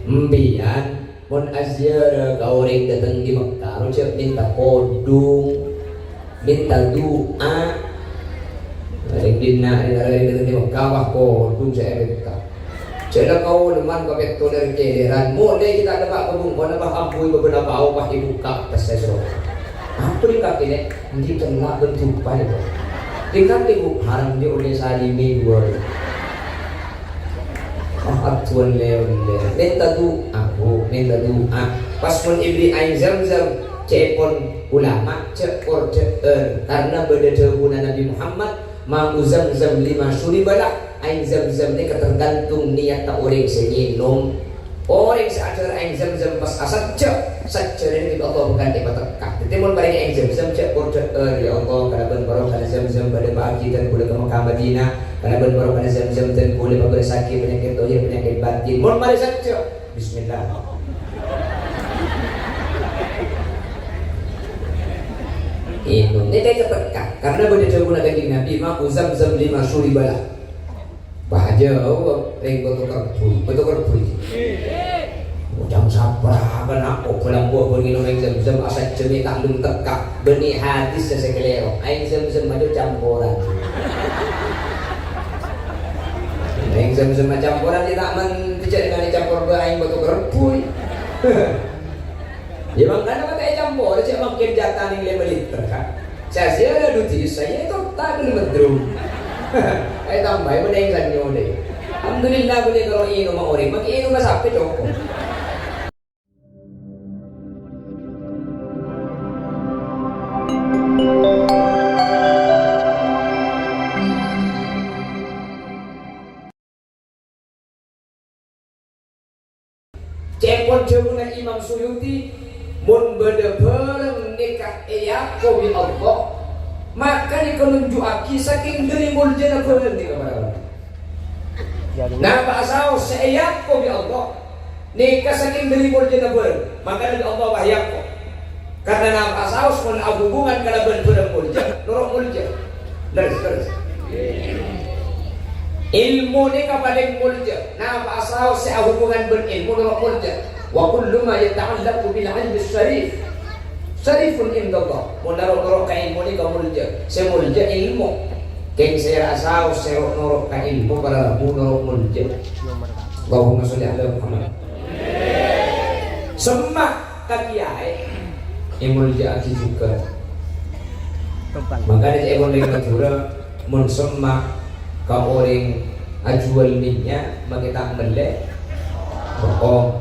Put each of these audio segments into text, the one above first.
Mbian mun azyara kau orang datang di Mekah cek minta kodung minta doa orang dina orang datang di Mekah wah kodung saya minta cek kau leman kau betul dari kederan mulai kita dapat kodung kau nambah ampui beberapa bau pah dibuka pas saya suruh apa di kaki ni nanti kena bentuk pada di kaki bu haram dia oleh salimi dua Tuan Leon minta doa pas pun ibli air zam-zam cepon ulama cepor karena beda guna Nabi Muhammad mau zam-zam 5 syuribalah air zam-zam ni ketergantung niat tak orang senyinum orang seadar air zam-zam pas asal saja ini Allah bukan di batakah timun balik air zam-zam cepor ya Allah karena barang karena zam-zam pada pagi dan boleh ke Mekah Madinah karena berbaru pada zam-zam dan boleh pada sakit penyakit tohir penyakit batin mohon mari saja bismillah ini kayak berkah karena pada jauh kanjeng Nabi mak zam-zam 5 syuribalah bahagia ring betul kerpui jam sabar kan aku pulang buah minum air zam-zam asal cemik tak lung tekak benih hadis sesekelero air zam-zam ada campuran air zam-zam campuran dia tak menjadi dengan campur berair betul kerpui ya makanya kata campur saya makin jatah nih 5 liter kan saya ada duti saya itu tak boleh bedrum saya tambah mending sanyo deh alhamdulillah boleh kalau ini rumah orang makin ini rumah sampai cukup cepon jemuna Imam Suyuti mun beda bareng nikah Yakob ya Allah maka dikenunjuaki saking dari muljana bareng nikah bareng nah bahasa se Yakob ya Allah nikah saking dari muljana bareng maka dari Allah wah Yakob karena nama bahasa mun hubungan kana bareng mulja norok mulja terus ilmu ni kepada mulja nah bahasa se hubungan berilmu norok mulja wa kullu ma yata'allaqu bil 'ilmi syarif syarifun indallah munarok ka ilmu ni ka mulja se mulja ilmu keng saya rasa se norok ka ilmu para norok mulja Allahumma sholli ala Muhammad semak ka kiai mulja aki juga maka dia ekor dengan jura mun semak ka orang ajual minyak maka tak melek bohong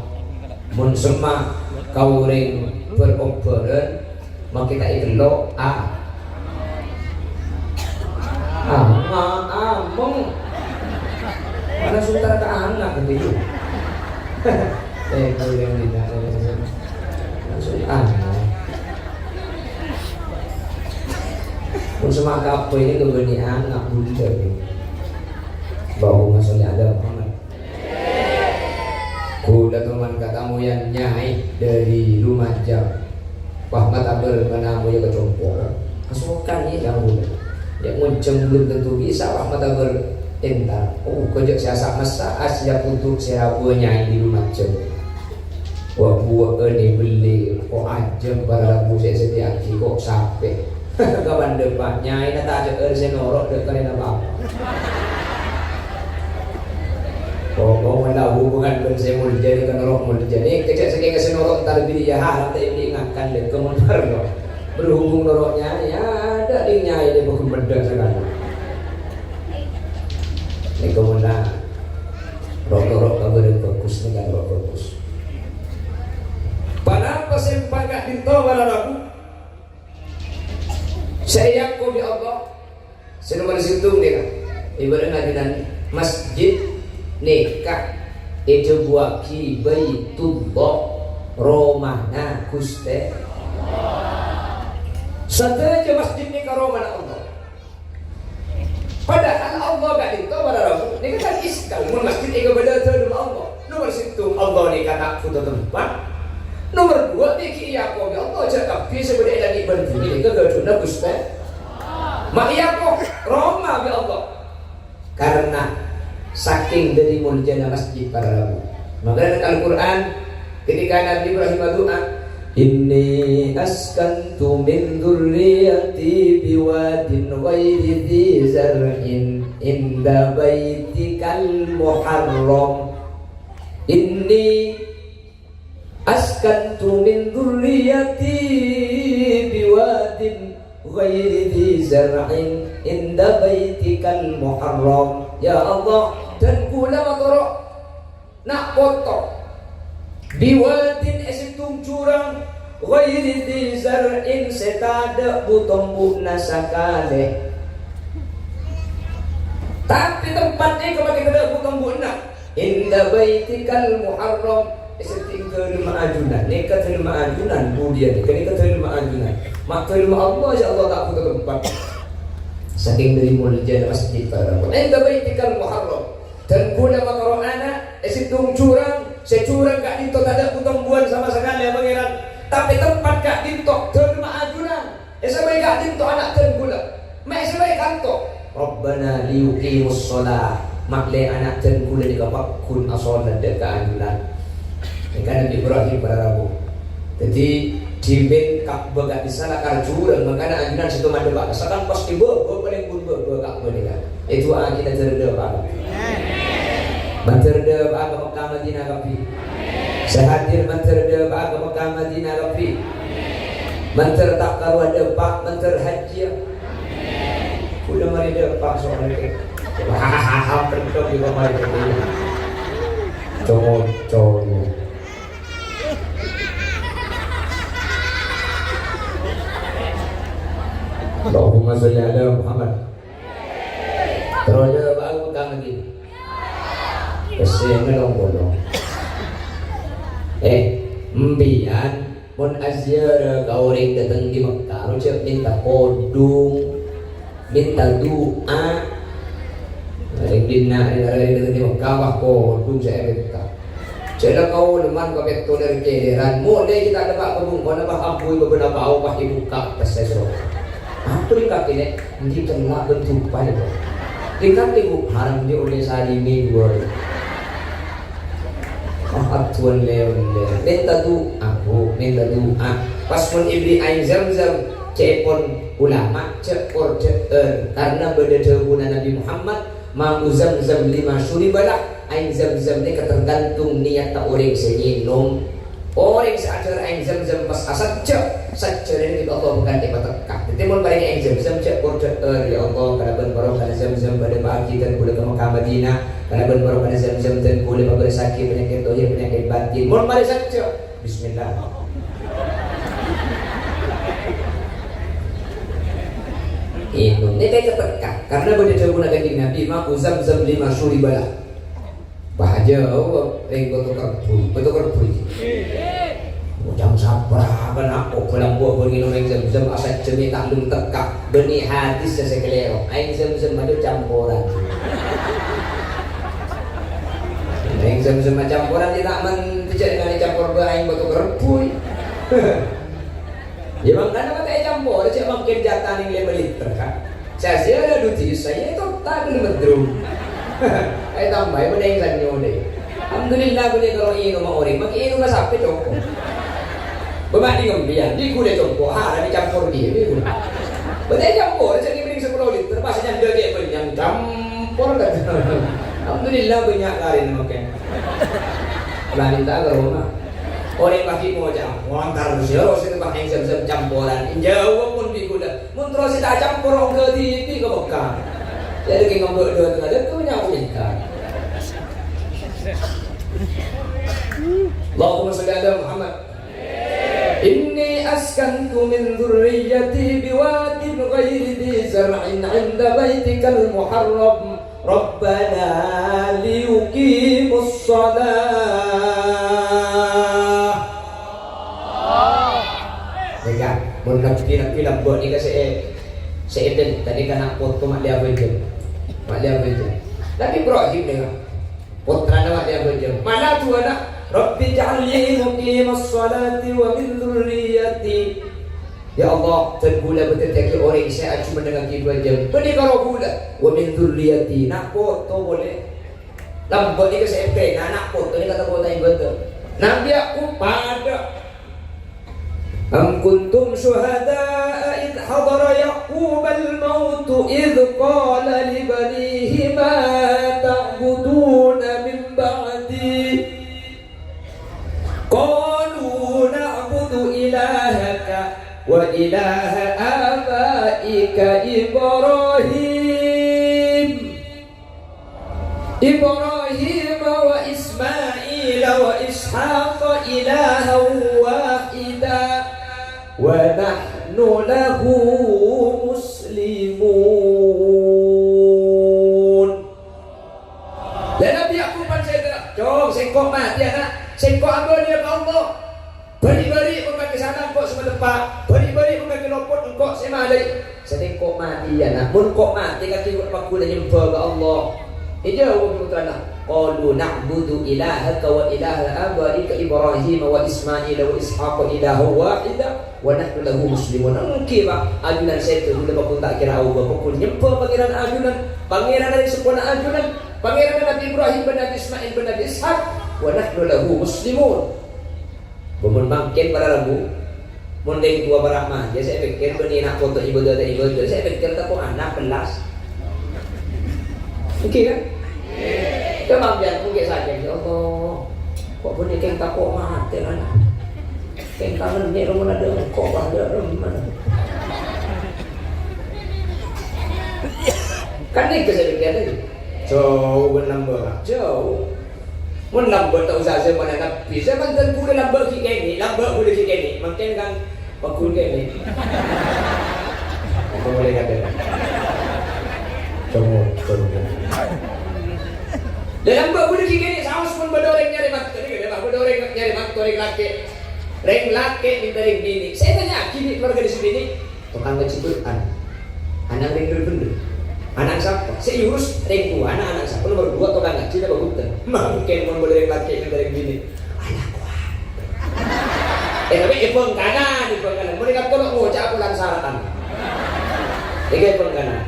mun semak kau orang berobaran maka kita ikhlo among mana suntara ke anak begitu kau yang tidak langsung mun semak apa ini kebeni anak bunda Allahumma sholli ala Muhammad kuda teman katamu yang nyai dari Lumajang Muhammad Abdul menamu ya kecompor kesukaan ya yang muda yang munceng belum tentu bisa Muhammad Abdul entar kejak siasat masa Asia untuk saya buah nyai di Lumajang buah ini beli kok aja para rabu saya setiap kok sampai kawan depan nyai tak ada saya norok dekat apa kau malah hubungan bersama mulja dengan roh mulja ni kecil sekali kasih norok tarbiyah ya harap tak diingatkan le kemudian lo berhubung noroknya ya ada linknya ini bukan benda sekali ni kemudian norok kabar bagus dengan roh bagus pada persempangkat di tawar aku saya kau bi Allah senomor situ ni kan ibarat nabi masjid nikah itu buat ki baitullah romana Gusti sateja masjid nikah romana Allah padahal Allah gak itu pada rabu ini kan iskal mun masjid nikah beda terus Allah nomor situ Allah nikah tak foto tempat nomor 2 niki Yakob Allah cakap bisa beda lagi berdiri ke gaduna Gusti mak Yakob Roma bi Allah karena saking dari muljana masjid para rabu Maka dalam Al-Quran ketika Nabi Ibrahim berdoa, inni askantu min dzurriyyati biwadin ghairi dzi zar'in inda baitikal muharram. Inni askantu min dzurriyyati biwadin ghairi dzi zar'in inda baitikal muharram. Ya Allah, dan kula motorok nak foto biwadin esitung curang ghairi dzi zar'in setada butombuna sakale. Tapi tempatnya kalau kita ada butombuna inda baitikal muharram esiting kelima ajunan. Nekat kelima ajunan budian, nekat kelima ajunan. Mak kelima Allah ya Allah tak punya tempat. Saking dari mulia masjid para inda baitikal muharram. Dan guna makaro anak esitung curang, securang gak dinto tak ada buang sama sekali ya pangeran. Tapi tempat gak dinto kelima ajunan. Sampai gak dinto anak dan gula. Mek sampai kanto. Rabbana liyuqimus shalah. Makle anak dan gula dikapakun asolat dekat ajunan. Ini kan Nabi Ibrahim pada Rabu. Jadi dimin Ka'bah gak disalah karjurang. Makanya ajunan situ ada pak. Sekarang pas tiba, paling pun Ka'bah ni kan. Itu kita terda pak. Menterda pak ke Mekah Madinah kapi. Sehadir menterda pak ke Mekah Madinah kapi. Menter tak karuan depak, menter haji. Kuda mari depak soal itu. Hahaha perkau di rumah itu. Cowok. Allahumma sholli ala Muhammad. Terus pak ke Mekah Madinah. Kesini bolong. Mbian mun asyara kau orang datang di Mekah, cek minta kodung, minta doa. Orang dina datang di Mekah wah kodung saya minta. Cek kau leman kau betul dari kederan. Mulai kita dapat kebun, mana bah ampui beberapa awak dibuka tersesat. Apa yang kaki ni? Ini kena bentuk pada. Tingkat ibu haram dia oleh salimi dua. Tuan leon minta doa pas pun ibli air zam-zam cepon ulama cepor karena beda guna Nabi Muhammad mau zam-zam 5 suribalah air zam-zam ni tergantung niat tak orang senyinum orang seajar air zam-zam pas saja ini kita Allah bukan tempat tekak jadi mau balik air zam-zam cepor ya Allah kalau berbarok kalau zam-zam pada pagi dan boleh ke Mekah Madinah kalau berbarok kalau zam-zam dan boleh sakit penyakit dohir penyakit batin mau balik saja bismillah ini kayak ketekak karena benda jauh nabi Nabi mau zam-zam 5 suribalah bahagia betul kerpui jam sabar kan aku pulang buah begini orang zam-zam asal cemik tak lum tekak benih hadis sesekelero aing zam-zam ada campuran aing zam-zam campuran dia tak menjadi dengan campur aing betul kerpui ya bang kan apa tak campur cek makin jatah nih 5 liter kan saya ada duti saya itu tak belum bedrum ay tambay mo na yung sanyo deh. Alhamdulillah boleh kalau ini rumah orang, makin ini rumah sampai cokok. Berbanding ngambian, di kuda cokok, ada dicampur dia, betul. Betul campur, jadi beri 10 liter, pasnya dia yang campur kan. Alhamdulillah banyak kali makan. Lain tak ke rumah. Orang pagi mau campur, antar terus itu pakai zam-zam campuran. Jauh pun di kuda, mun terus kita campur orang ke di Mekah. Jadi kita ngomong dua tengah dia punya unikkan. Allahumma sholli ala Muhammad. Inni askantu min dzurriyyati biwadin ghairi dzi zar'in 'inda baitikal muharram. Rabbana liyuqimus shalah. Dengar, mun nak buat ni kasi seeden tadi kan nak foto mak dia betul. Mak dia betul. Tapi Ibrahim dengar. Putra mak dia betul. Mana tu anak? Rabbi ja'alni muqimas salati wa min dzurriyyati. Ya Allah, tergula betul-betul orang saya cuma dengan 2 jam. Beri kalau gula wa min dzurriyyati. Nak foto boleh. Lambat ni ke SMP, anak foto ni kata kota yang betul. Nabi aku pada Am kuntum syuhada'a idh hadara Yaqub al-maut idh qala li banihi ma ta'buduna min ba'di qalu na'budu ilahaka wa ilaha abaika Ibrahim wa Ismail wa Ishaq ilahan wahida wa nahnu lahu muslimun. Dan Nabi aku pancai tak jom sengkok mati anak sengkok ambil dia ke Allah beri-beri memakai sana engkau semua tempat beri-beri memakai lopot engkau semalik sengkok mati anak mun kok mati kaki aku dah jumpa ke Allah ija orang putra anak qalu na'budu ilahaka wa ilaha abaika Ibrahim wa Ismail wa Ishaq ilaha wahida wa nahnu lahu muslimun. Mungkin pak ajunan saya tu bila pun tak kira Allah pun nyempa pangeran ajunan pangeran dari sempurna ajunan pangeran Nabi Ibrahim bin Nabi Ismail bin Nabi Ishaq wa nahnu lahu muslimun. Bumun bangkit pada Rabu munding tua beramah jadi saya fikir bani nak foto ibadah dan ibadah saya fikir tak anak pelas okey kan kemudian mungkin saja ya Allah kok bunyi keng tak kok mati kan keng kangen ni rumah ada kok ada rumah kan ni kesedihan tadi jauh menambah jauh menambah tak usah saya mana tapi saya mantan boleh nambah kini nambah boleh kini makin kan pakul kini apa boleh kata semua dalam buat budak kini saus pun berdoreng nyari mantu ni kan berdoreng nyari mantu reng laki minta reng bini saya tanya kini keluarga di sini tukang keciputan anak reng bener anak siapa saya urus reng tua anak siapa nomor 2 tukang kecil apa bukan mungkin mau berdoreng laki minta reng bini anak kuat tapi ipon kanan mereka tolong mau cakap pulang saratan ipon kanan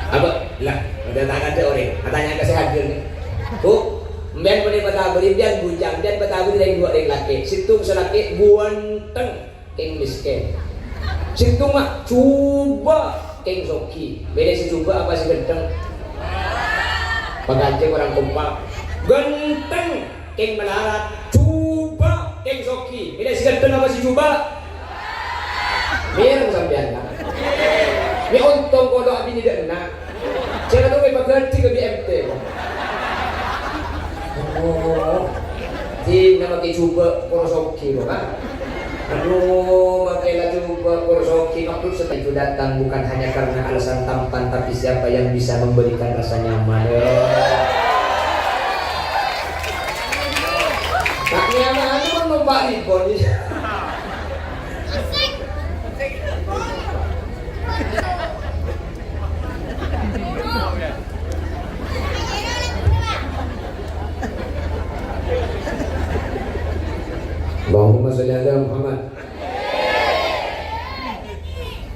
apa lah ada tangan ada orang katanya kesehatan ni tu mbian boleh bataguri mbian bujang mbian bataguri dari 2 orang laki situng selaki buanteng keng miskin situng mak cuba keng soki beda si cuba apa si genteng pagaje orang kompak genteng keng melarat cuba keng soki beda si genteng apa si cuba biar sampean kan ni untung kalau abi tidak nak jangan lupa berganti ke BMT tim nama kita cuba korosoki kan aduh makailah coba korosoki maksud seperti itu datang bukan hanya karena alasan tampan tapi siapa yang bisa memberikan rasa nyaman tak nyaman itu kan numpak ribon Allahumma salli ala Muhammad.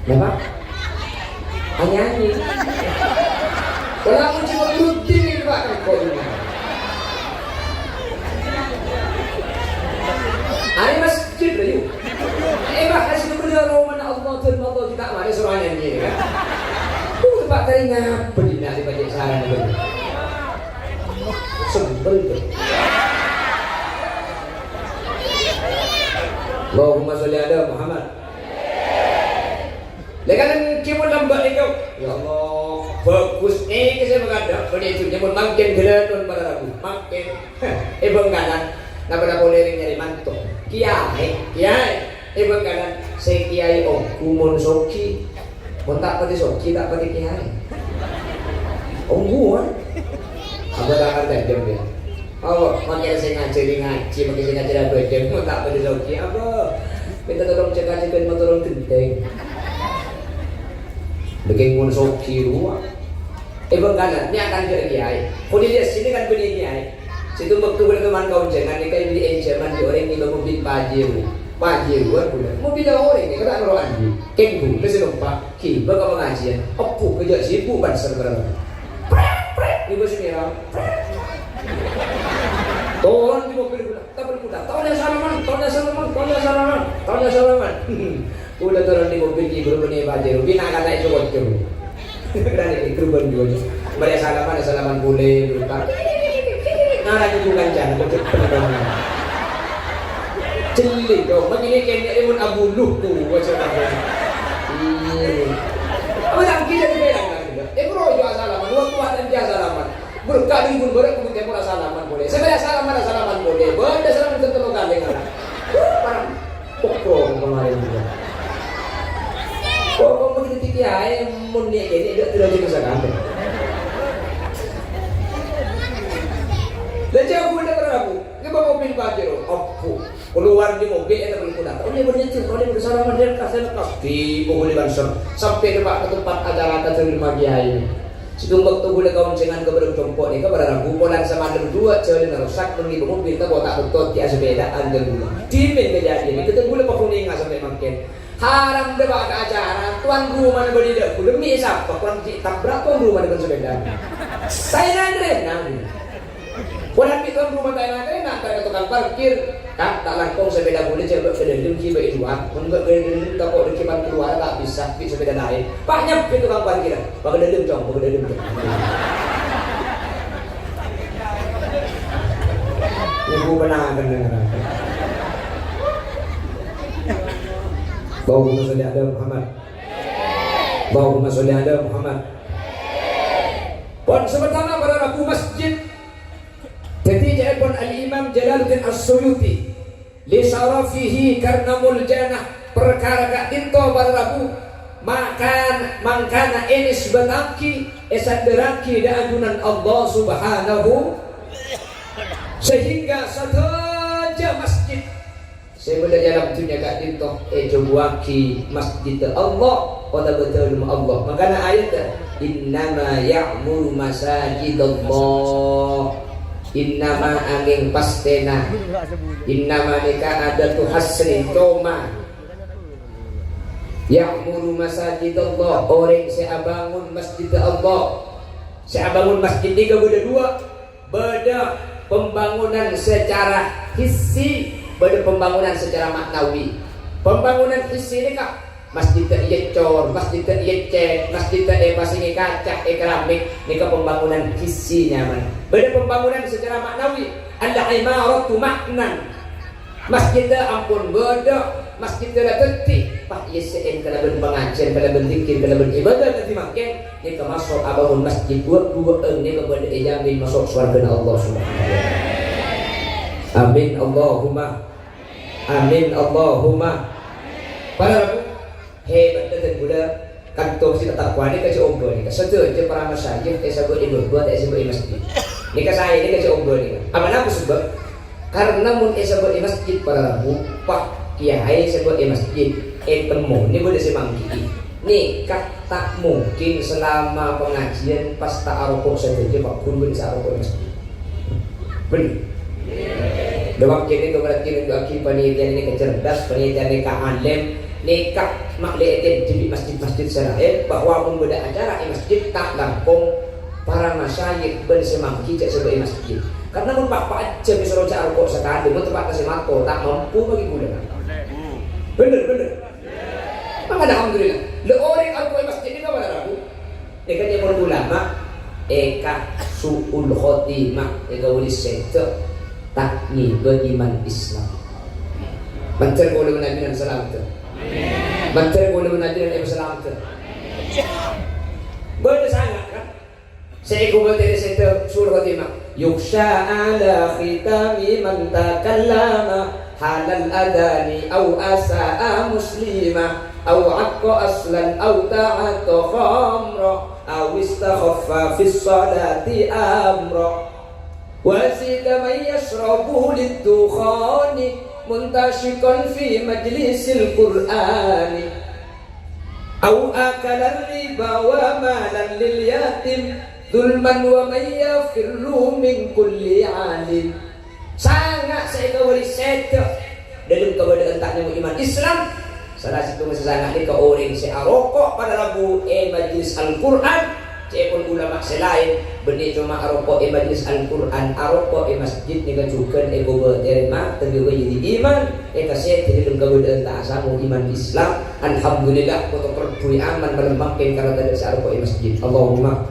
Kenapa? Nyanyi. Kalau aku cuma rutin ni Pak kau ini. Hari masjid lagi. Bah hasil kerja Roman Allah termata kita mari suruh nyanyi kan. Tempat teringat berdina di bajak sarang ni. Sebel tu. Allahumma salli ala Muhammad. Lekan kimun lambat ni kau. Ya Allah, bagus ni ke saya berkata. Pada itu nyebut makin geladun pada Rabu. Makin benggalan. Napa boleh nyari mantu. Kiai. Benggalan. Saya kiai kumun soki. Mun tak pada soki tak pada kiai. Guan. Apa dah kata jam dia. Oh, makin saya ngaji, makin saya ngaji apa jam. Mun tak pada soki apa. Minta tolong cekak-cekak mau tolong genteng. Bikin mun soki ruang. Benggalan. Ni akan ke kiai. Kau dilihat sini kan beli kiai. Situ waktu teman kau jangan dikai beli encerman di orang ni mobil pajero kan bulan mobil orang ni kata orang andi kengku mesti lupa ki bagaimana pengajian opo kerja sibuk ban serba ni di bus merah. Turun di mobil kuda, tabel kuda. Tahunnya salaman. Udah turun di mobil di grup ini bajer. Bina kata itu bocor. Berani grup juga. Mereka salaman boleh lupa. Nah lagi bukan jangan bocor penerbangan. Celik dong. Begini kayaknya imun abuluh tuh bocor apa? Orang kita dibilang kan? Rojo salaman, waktu dan dia salaman. Berkali pun boleh, kemudian pun salaman boleh. Sebenarnya salaman boleh. Benda salaman tertentu kali kan. Parang pokok kemarin juga. Kok begitu tinggi aja, mundi ini tidak bisa kan? Dan jauh pun ada berapu. Dia bawa mobil pajero, keluar di mobil ada berikutan. Oh dia bernyanyi, oh dia bersalaman dia kasih lepas di mobil banser sampai ke tempat acara terima dia ini. Situ waktu boleh kawan cengan ke belum compok ni ke pada rabu polan sama ada dua cewek rusak pergi mobil kita bawa tak betul dia sepeda anda dulu. Timin kejadian ini kita boleh pakuning sampai makin. Haram dia bawa ke acara tuan rumah mana berdiri aku demi siapa kurang tabrak tuan rumah dengan sepeda. Saya nandre. Walau tuan rumah saya nak ke tukang parkir tak langkong sepeda boleh coba kedelem ki baik dua menurut kedelem tak kok dekipan keluar tak bisa pi sepeda lain banyak pi tukang parkir pak kedelem cong ibu benang dengar Allahumma sholli ala Muhammad Allahumma sholli ala Muhammad. Pon sementara pada Rabu masjid. Jadi pun Al-Imam Jalaluddin As-Suyuti li syarafihi karena muljanah perkara kak tinto barabu mangkana enis bataki esaderaki da ajunan Allah Subhanahu sehingga saja masjid sebenarnya dalam dunia kak tinto cobuaki masjid Allah pada betul Allah makanya ayat innama ya'muru masajidallah innama angin pastena innama nikah ada tu hasri coma ya'muru masajidallah orang saya bangun masjid Allah saya bangun masjid ini beda dua beda pembangunan secara hissi beda pembangunan secara maknawi. Pembangunan hissi ini kak masjid iya cor, masjid iya cat, masjid pasingi kaca, keramik, ini ke pembangunan hissi nyaman. Beda pembangunan secara maknawi, ada imaratu maknan. Masjid ampun beda, masjid dah tertib. Pak YSN kalau pengajian, kalau berzikir, kalau beribadah nanti makin, ini ke masuk abahun masjid dua ini kepada jamin masuk surga Allah Subhanahu wa taala. Amin Allahumma, amin Allahumma. Para hebat dan budak kantor si tetap kuani kasih ombo ni sesuatu je para masjid sebut ibu buat sebut masjid ni saya ni kasih ombo ni apa nama sebab karena mun sebut masjid para rabu pak kiai sebut masjid temu ni boleh semangki ni tak mungkin selama pengajian pas tak arokok saja pak pun boleh arokok masjid benar doang kini keberarti aki panitia ini kecerdas panitia ini kealim nikah makliatin di masjid-masjid Israel bahwa membeda acara di masjid tak lampung para masyayikh bersemangki cek sebagai masjid karena mun pak aja bisa roca arko sekali mun tempat kasih mato tak mampu bagi bulan bener maka alhamdulillah le orang arko masjid ini kawan rabu dekat dia pun ulama eka suul khotimah eka wali sekte tak ngibet iman Islam mencer boleh menabi dan salam tu menteri boleh menaji dan Islam tu benar sangat kan saya ikut dari situ surah Fatimah yuksha ala khitami man takallama halal adani au asa'a muslimah au aqqa aslan au ta'ata khamra au istakhaffa fi salati amra wazida man yashrabu lid-dukhani muntashikan fi majlisil Qur'ani au akala riba wa malan lil yatim zulman wa may yafirru min kulli alim sangat saya kawari seto dalam keberadaan taknya iman Islam salah satu masih sangat ni ke orang saya rokok pada rabu majlis Al-Quran saya pun ulama selain benih cuma aroko majlis Al-Quran aroko masjid ni kacukan ego berterima terima jadi iman kasih jadi lengkap berentah asamu iman Islam alhamdulillah foto perpui aman melembangkan karena dari aroko masjid Allahumma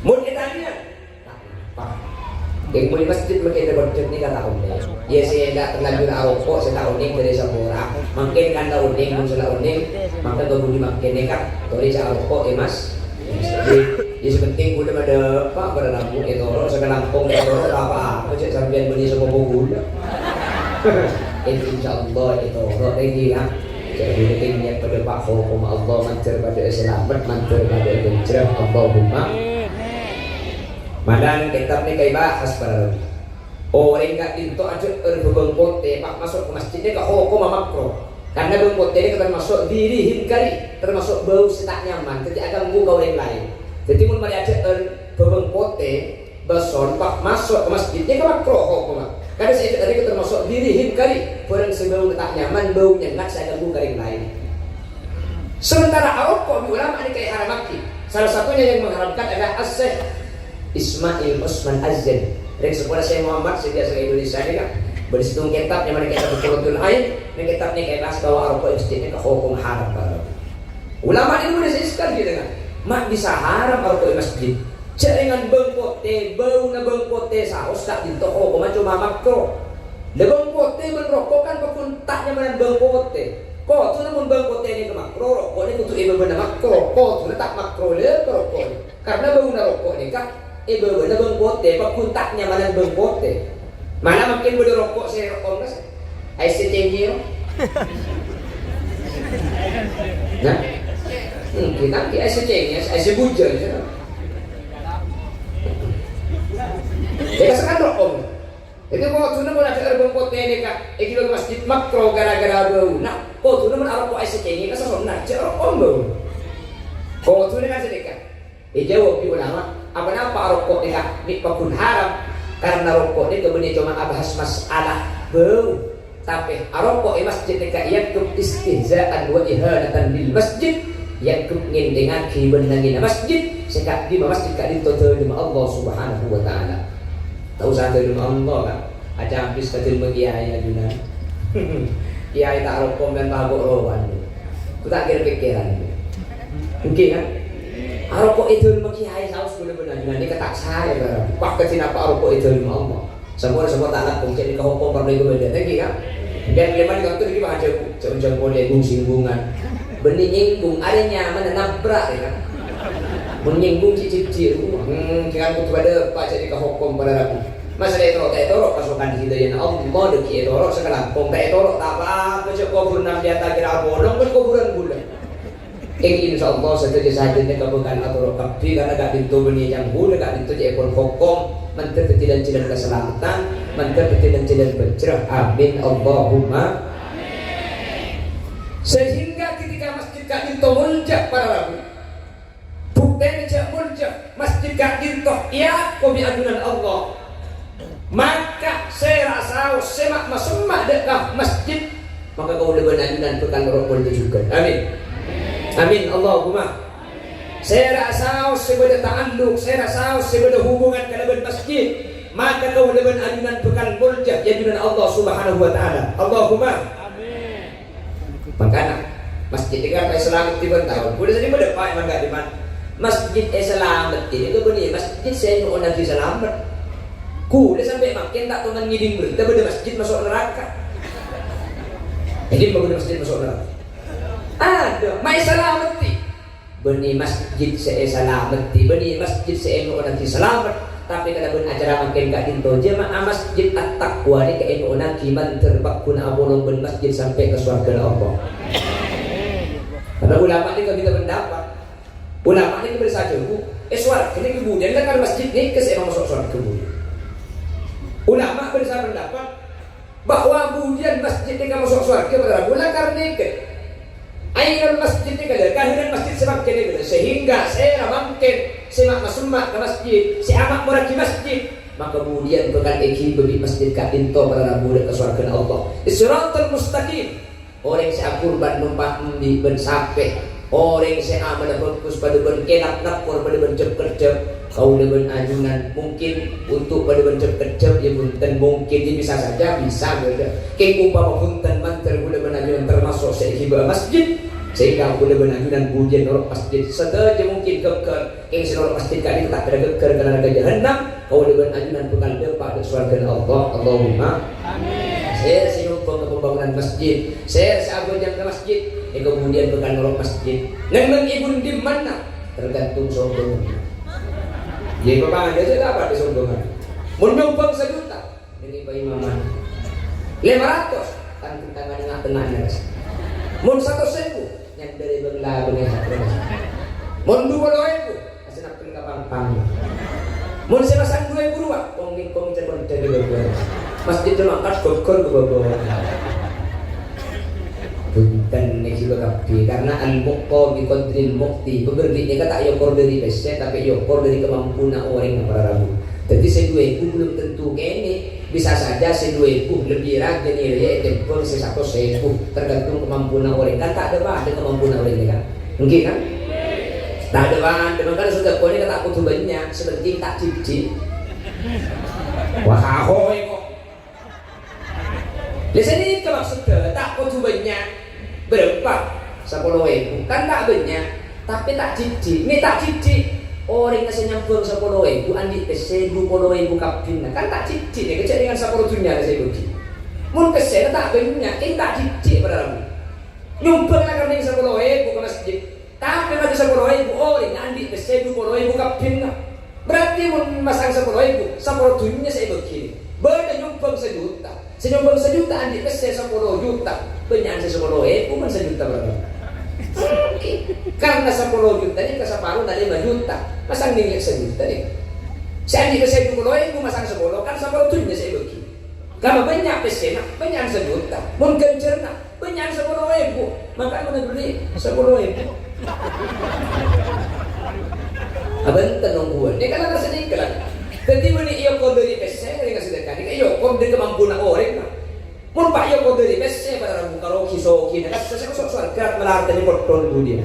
mun ditanya yang mulai masjid makin berjud ni kata unik ya saya tidak terlanjur aroko saya unik dari sabora makin kan tak unik mun salah unik maka gabung makin nekat dari aroko jadi sepenting udah ada apa pada lampu itu orang sekarang lampung itu orang apa cek sambian beli semua buku insyaallah itu orang lagi lah jadi pentingnya pada Pak hukum Allah mancer pada selamat mancer pada hijrah Allahumma madan kitab ni kayak bahas para orang enggak itu aja berbengkot pak masuk ke masjidnya ke hukum makro karena bengkot ini termasuk diri hingkari termasuk bau setak nyaman ketika ganggu kau yang lain. Jadi mun mari aja bengkot bason pak masuk ke masjidnya ke makro hukum karena saya tadi termasuk diri hingkari orang sebau tak nyaman bau nyengat saya ganggu kau yang lain. Sementara aroko ulama ini kayak haramaki salah satunya yang mengharamkan adalah Syekh Ismail Usman Azzen dari sekolah saya Muhammad sebiasa Indonesia ini kan berisitung kitab yang mana kitab Qur'anul Ain ini kitab ini kayak bahas bahwa aroko masjidnya ke hukum haram ulama ini udah sekali gitu kan mak bisa haram aroko masjid dengan bengkote bau na bengkote saus tak dinto hukum cuma makro le bengkote berrokokan pekuntaknya mana bengkote kok tu namun bengkote ini ke makro rokok ini untuk ibu benar makro kok tu tak makro le rokok karena bau na rokok ini kan ibu benar bengkote pekuntaknya mana bengkote mana makin boleh rokok saya rokok nggak sih? IC tinggi loh. Nah, kita di IC tinggi, IC bujel je. Jadi sekarang rokok. Itu kalau tu nama nak ada bengkot ni kan, ikut masjid makro gara-gara bau. Nah, kalau tu nama rokok IC tinggi, kan sesuatu nak cek rokok bau. Kalau tu ni kan sedekah. Jawab di ulama, apa rokok ni kan, ni pakun haram. Karena rokok ini kemudian cuma bahas masalah bau tapi rokok masjid ini yakub istihza'an wa ihanatan lil masjid yakub ngendeng aki benangina masjid sekak di masjid kak ditoto dengan Allah subhanahu wa ta'ala tahu satu dengan Allah kan aja habis kecil kiai ajunan kiai tak rokok dan tabuk rowan aku tak kira-pikiran mungkin kan rokok itu lima kiai saus benar-benar nanti ketak saya kan pak kecil apa rokok itu lima Allah semua tak laku jadi kehokong perlu itu beda lagi kan dan leman itu lagi baca jam-jam boleh singgungan benih nyinggung ada nyaman nabrak ya kan menyinggung cicip-cicip jangan kutu pada pak jadi kehokong pada rabu masa dia torok pasukan di hidayah Allah deki torok sekarang kong torok tak apa cek kubur nam di atas kira bolong kan kuburan bulan insyaallah saja sahaja kebukan atau kafi karena gak pintu benih yang boleh gak pintu ekor hukum menteri tidak keselamatan menteri tidak bercerah amin Allahumma sehingga ketika masjid gak pintu muljak para rabu bukti cak muljak masjid gak pintu ya kobi adunan Allah maka saya rasa semak masumah dekat masjid maka kau lebih adunan pekan rokok juga amin amin Allahumma. Saya rasa sebeda ta'alluq, saya rasa sebeda hubungan kalaban masjid, maka kau leban adunan bekal muljah adunan Allah Subhanahu wa taala. Allahumma. Amin. Makanya masjid ini kan selamat 3 tahun. Boleh jadi pada Pak enggak di mana? Masjid selamat ini benih masjid saya mau nanti selamat. Ku udah sampai makin tak tunan ngiding berita pada masjid masuk neraka. Jadi bagus masjid masuk neraka. Ada, mai salamati. Benih masjid saya salamati, benih masjid saya mau nanti selamat. Tapi kalau pun acara makin gak dinto jemaah masjid at-taqwa ni kain nanti man terbakun abolong ben masjid sampai ke surga Allah. Karena ulama ni kita pendapat, ulama ni bersaja bu, surga ni kemudian kan masjid ni kes emang masuk surga kemudian. Ulama berpendapat bahwa kemudian masjid ni kan masuk surga pada bulan karena Ainul masjid ini kehadiran masjid semakin ini sehingga saya mungkin semak masuk ke masjid, saya amat murah di masjid, maka kemudian bukan eki bagi masjid kadinto pada rabu ke surga Allah. Siratal mustaqim orang saya kurban numpak di ben sampai orang saya aman fokus pada berkelap napor pada bercep-kercep kau dengan ajunan mungkin untuk pada bercep-kercep ya punten mungkin dia bisa saja bisa beda kayak umpama punten mantel guna benajunan termasuk sehibah masjid sehingga guna benajunan pujian norok masjid saja mungkin keker kayak norok masjid kali tak ada keker karena ada jahanam kau dengan ajunan bekal depan surga Allah Allahumma amin. Saya sinumpang ke pembangunan masjid saya seabad jam ke masjid kemudian bekal norok masjid neng ibu di mana tergantung sombong. Jadi bapak anda itu apa di sombongan? Menyumbang 1 juta ini Pak Imaman 500 tangan tangan tengah-tengahnya mun 100.000 yang dari bengla bengehat mun 20.000 kasih napin kapang-pang mun sebasang 2.000 rupiah pengin cari berdua masjid cuma angkat gokor ke bawah bukan neksi bakapi karena al-muqqa bi qadril muqti beberdi kata yokor dari pesnya tapi yokor dari kemampuan orang yang para rabu jadi se-2.000 belum tentu kene bisa saja se-2.000 lebih rajin nilai tempel se-100.000 tergantung kemampuan orang kan tak ada kemampuan orang ini kan mungkin kan tak ada bahan makanya sudah kau ini kata aku tuh banyak seperti tak cici wah ahoy kok di sini maksudnya tak kau tuh banyak berapa 10.000 kan tak banyak tapi tak cici ini tak cici orang ngasih nyambung 10.000 andi pesen 20.000 kapin kan tak cici nih kecil dengan 10 dunia saya bagi mun pesen tak banyak ini tak cici pada ramu nyumbang lah karena 10.000 ke masjid tapi lagi 10.000 orang andi pesen 20.000 kapin berarti mun masang 10.000 10 dunia saya bagi beda nyumbang 1 juta senyumbang 1 juta andi pesen 10 juta penyan 10.000 man 1 juta berapa karena 10 juta ini keseparuh dari 5 juta masang nilai 1 juta nih saya andi pesen 20.000 masang 10 kan 10 dunia saya bagi kalau banyak pesen penyan 1 juta mun gencerna penyan 10.000 maka mana beli 10.000 abang tenung gua ini kan ada sedikit lah jadi mana iya kau dari pesen dari kasih dekat ini iya kau dari kemampuan orang lah mun pak iya kau dari pesen pada rabu kalau kisoki nah kan saya soal gerak melarang dari kotor dia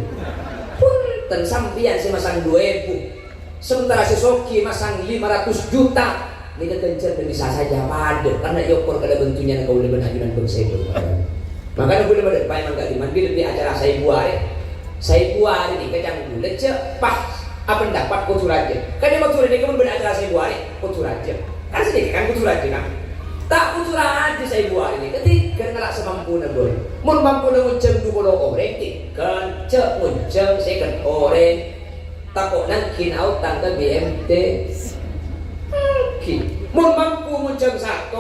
punten sampian si masang 2.000 sementara si soki masang 500 juta ini kekencer dan bisa saja pada karena yokor kada bentuknya kau lebih ajunan bangsa itu makanya gue lebih banyak mangga di mandi lebih acara saya buat ini kejang dulu cepat apa pendapat kutu raja kan dia mau turun ini kemudian beracara saya buat kutu raja kan sedikit kan kutu raja kan tak kutu raja saya buat ini ketika ngelak semampu nabi mun mampu ngunceng 20 orang kan cek ngunceng second orang takut nangkin out tangga BMT mun mampu ngunceng 100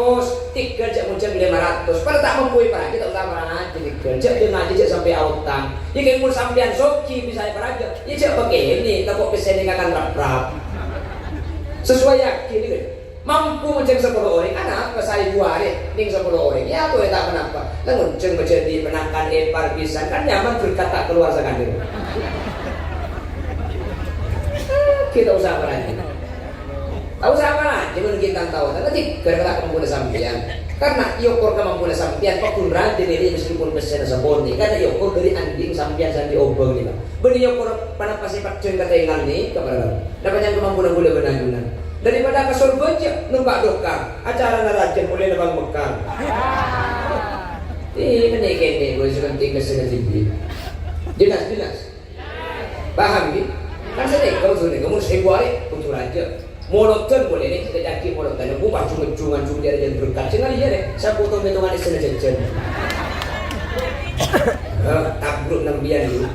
tiga cek ngunceng 500 pada tak mampu para kita utama aja cek dia ngaji cek sampai outang ya kayak mun sampean soki bisa para aja ya cek pakai ini takut pesen ini akan rap sesuai yakin gitu mampu ngunceng 10 orang anak ke saya 2 hari ning 10 orang ya aku tak kenapa lah ngunceng menjadi menangkan epar pisan kan nyaman berkata keluar sekali kita usaha para tahu sama lah, jangan kita tahu. Tapi gara-gara kemampuan sampian, karena yokor kemampuan sampian, apapun rajin ini meskipun pesen saboni, karena yokor dari anjing sampian sampai obeng ni lah. Beri yokor pada pasti pacen kata ingat ni kepada dapat yang kemampuan boleh benajunan. Daripada kasur baca numpak dokar, acara narajan boleh nebang bekal. Ini menikah ni, boleh sudah tinggal sedikit. Jelas. Paham ni? Kan sedih, kau sudah kamu sebuah untuk raja. Molotan boleh nih, kita jaki molotan. Aku pas cuma dia jadi berkat. Cengal iya deh. Saya foto metongan istilah jajan. Tabruk nambian dulu.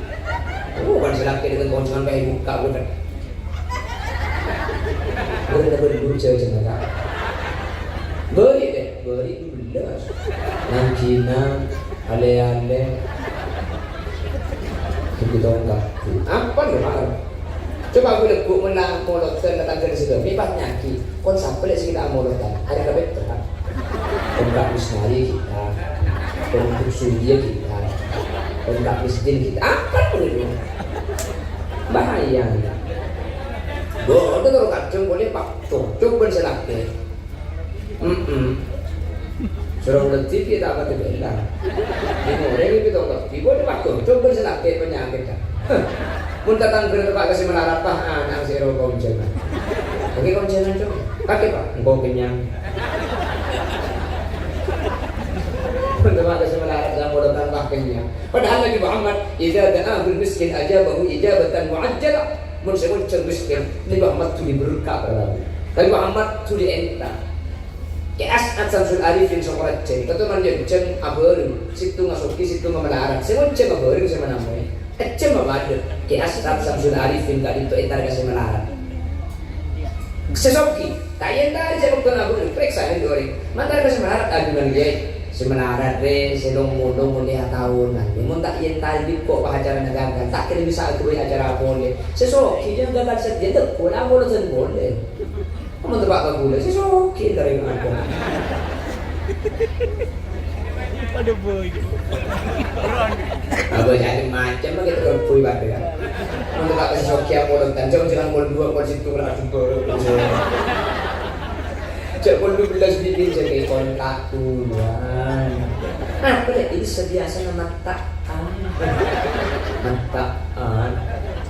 Kan selaki dengan konsumen bayi buka bukan. Boleh berdua cewek kak. Beri deh, beri belas. Nangkina, ale. Kita enggak. Apa nih coba gue lekuk menang molotan datang ke situ bebas nyaki kon sampai di sekitar molotan ada kabeh terang kontak misnari kita kontak surya kita kontak miskin kita apa pun itu bahaya bodoh kalau kacung boleh pak cocok pun selaknya suruh udah TV tak apa tu benar ini orang itu tak boleh pak cocok pun selaknya penyakit Mun datang ke tempat kasih melarat Pak, anak zero konjen. Oke konjenan coba. Pakai Pak, engkau kenyang. Teman kasih melarat dalam modal pakainya. Padahal Nabi Muhammad idza da'a bil miskin ajabahu ijabatan mu'ajjalah. Mun semuncul miskin, Nabi Muhammad tu diberkah pada Nabi Muhammad tu dientah. Keas Samsul Arifin sokorat ceng. Kata man jeng abeureuh, situ ngasuki situ melarat. Semuncul abeureuh sama namanya. Ecem abade. Keas Samsul Arifin kali itu entar kasih melarat. Sesoki, kayen tadi saya bukan abeureuh, periksa ini goreng. Mantar kasih melarat adunan dia. Semenarat re, sedong modong mulai tahunan. Mun tak yen tadi kok acara nagagan, tak kira bisa aku acara boleh. Sesoki dia gagal saja dek, bola bola sen boleh. Kamu tebak tak boleh, sesoki dari aku. Ada boy. Apa jadi macam begitu kan boy banget kan. Mun tebak sesoki aku dan jangan bola dua bola situ lah jumpa. Cek pun 12 bikin jadi kontak duluan. Boleh ini sebiasa mataan. Mataan.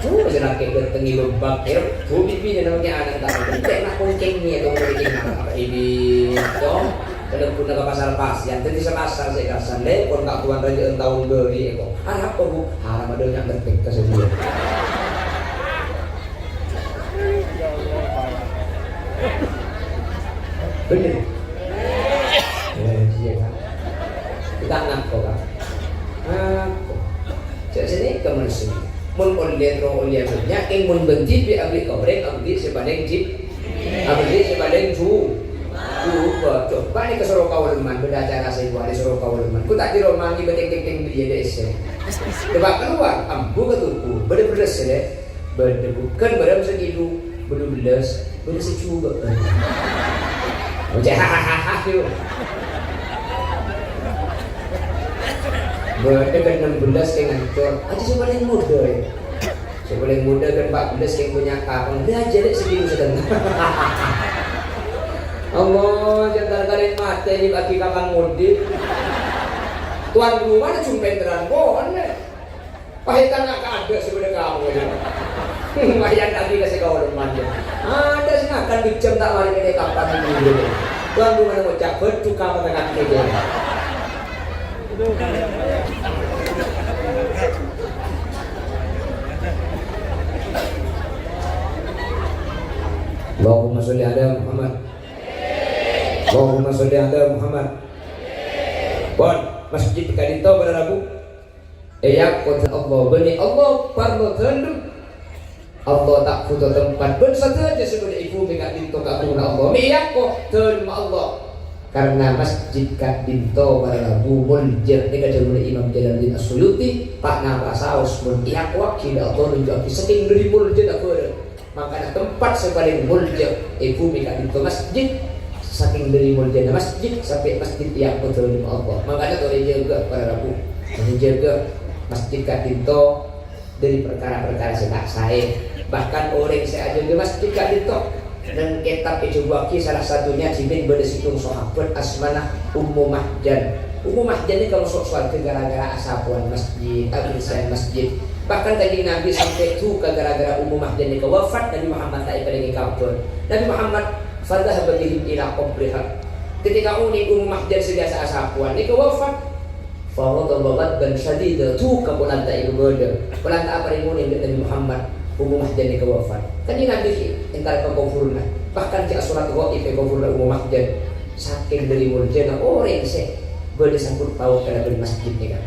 Masih rakyat bertengi bebak. Bibi dia namanya anak tak. Cek nak kongkeng ni atau kongkeng apa ini? Dong. Kalau pun nak pasar pasien, jadi sepasar saya kasan deh. Kon tak tuan raja tahun beri itu. Harap kau harap ada yang berpikir tersebut. Bener. Iya kan. Kita ngaku kan. Ngaku. Cek sini kemen sini. Mun oleh banyak, yang mun benci bi abdi kobrek abdi sebanding jip. Abdi sebanding ju. Coba ni ke Sorokawaleman beda acara saya buat di Sorokawaleman. Ku tak di romangi beteng-beteng dia desa. Coba keluar ambu ketuku. Beda-beda sele. Beda bukan berapa segitu. Beda-belas. Beda secuba. Macam hahaha tu. Berada kan 16 yang ngancur. Aja sepaling muda ya. Sepaling muda kan 14 yang punya kapang. Dia aja dek segitu sedang. Allah jangan kalian mati ni bagi kapang mudik. Tuan rumah ada cumpenteran bon. Pahitan nak ada sebenarnya kamu. Lumayan tadi kasih kau rumah dia. Ada sih akan dicem tak mari ke kapan ini. Tuan rumah nak ucap bertukar pada kaki dia. Allahumma sholli ala Muhammad. Allahumma sholli ala Muhammad. Bon, masjid kadito pada Rabu. Kota Allah bani Allah parlo tanduk. Allah tak putus tempat bersaja sebagai ibu mengat dinto kakuna Allah miyak kok terima Allah karena masjid kat dinto pada Rabu muljir ni kata oleh Imam Jalaluddin As-Suyuti Pak Nama Saus pun iyak wakil Allah menjadi saking dari muljir apa makanya tempat sebagai muljir ibu mengat dinto masjid saking dari muljir masjid sampai masjid iyak kok terima Allah makanya tu dia jaga pada Rabu menjaga masjid kat dinto dari perkara-perkara setak saya bahkan orang saya aja di masjid kat ditok dan kitab Ijwaki salah satunya jimin berdesitung sahabat asmanah Ummu Mahjan. Ummu Mahjan ini kalau sok-sok gara-gara asapuan masjid, abisan masjid. Bahkan tadi Nabi sampai tu gara-gara Ummu Mahjan ini wafat Nabi Muhammad tak ibadah kabur. Nabi Muhammad fadah bagi ila qabriha. Ketika Ummu Mahjan sebiasa asapuan ini wafat Fawadabat dan syadidah tu kepulan tak ibadah. Pulan tak apa ini Nabi Muhammad Ummu Mahjan ni kewafat. Kan ini Nabi entar kekufurna. Bahkan jika surat ghaib kekufurna Ummu Mahjan saking dari muljana orang se berdesambut tahu kada di masjid ni kan.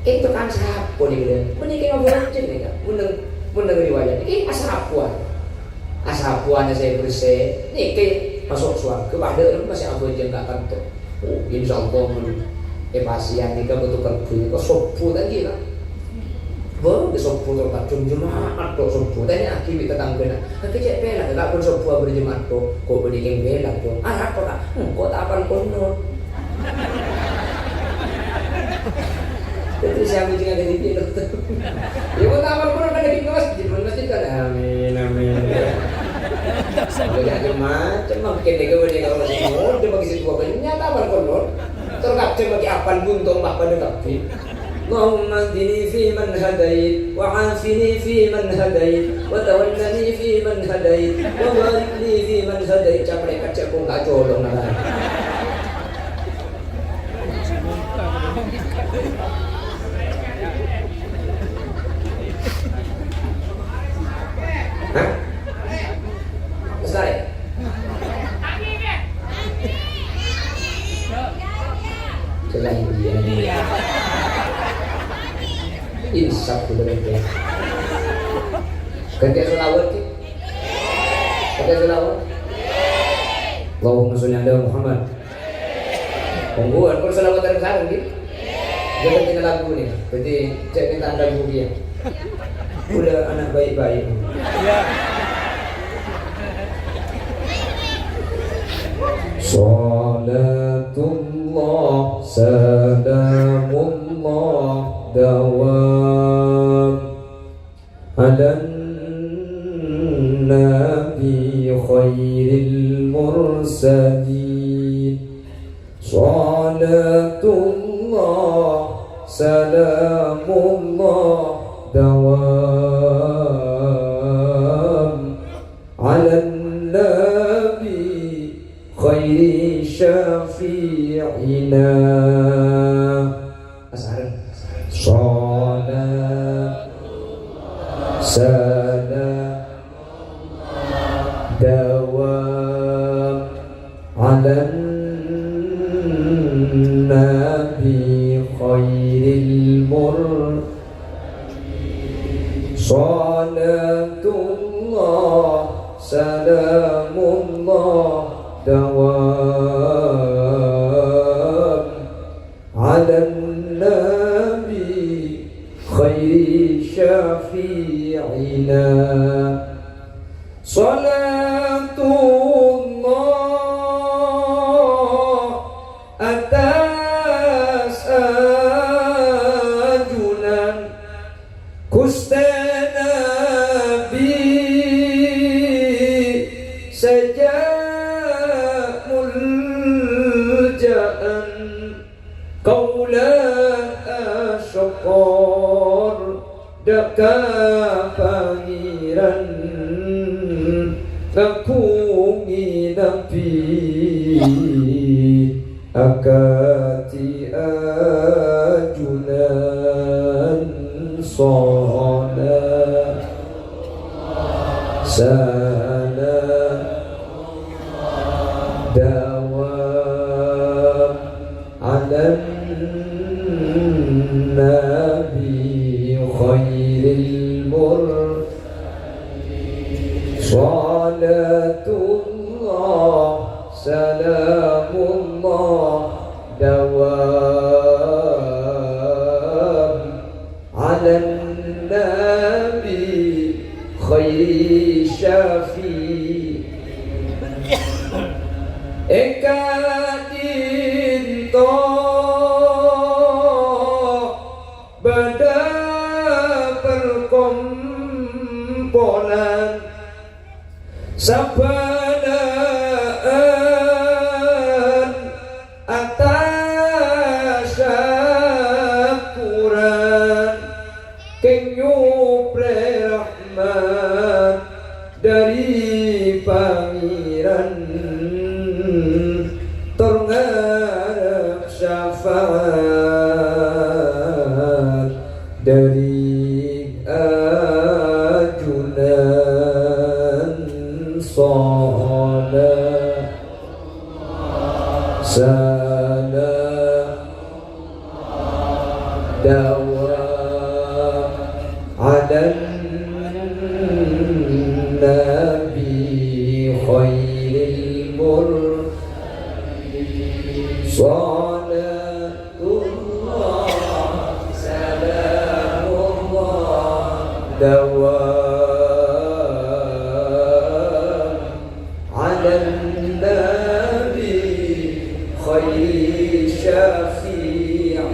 Itu kan sahapo ni kan. Menikah muljin ni kan. Menang riwayat. Asapuan. Asapuannya saya bersih. Ni ke masuk surga. Kepada masih apa je enggak kantor. Oh, insyaallah pasien ni kan betul kerja. Kau sopu lagi lah. Baru di sopu terkacung jemaat dok sopu. Tanya aki kita tanggena. Kecek bela, tak pun sopu berjemaat dok. Kau berikan bela dok. Apa tak? Kau tak akan kono. Jadi siapa juga dari dia dokter. Ya kau tak akan kono kan dari masjid kan. Amin amin. Banyak jemaat, makin dia beri kalau masih mau dia bagi sebuah banyak tak akan kono. Terkacung bagi apal buntung bah pada kapi. اللهم اهدني فيمن هديت وعافني فيمن هديت وتولني فيمن هديت وبارك لي فيمن هديت. Capek kacek pun gak colong nah. Hah? Besar ya? Selain dia. Insaf sudah ya. Ganti selawat ki. Ganti selawat. Allahumma sholli ala Muhammad. Pengguan kalau selawat dari sarang ki. Jangan kita lagu nih. Berarti cek minta lagu dia. Udah anak baik-baik. Ya. Salatullah salamullah dawam ala nabi khairil mursalin. Salatullah salamullah dawam ala nabi khairi syafi'ina. Salat salam dawam ala nabi khairil mursalin. Salatullah salamullah dawam ala nabi khairi syafi'ina. Salatullah atas ajunan Gusti Nabi sejak muljaan kaulah asyakor daka pangeran ngakungi Nabi akati ajunan salat salam dawam ala nabi khairil mursalin. Salatullah salamullah dawam ala nabi khairi syafi'. Eka cinta pada perkumpulan sabanaan atas syukuran kenyuple rahmat dari pangeran terngarap syafaat dari ajunan salat salam dawam ala nabi khairil mursalin. Salatullah salamullah dawam ala nabi khairi syafi'ina.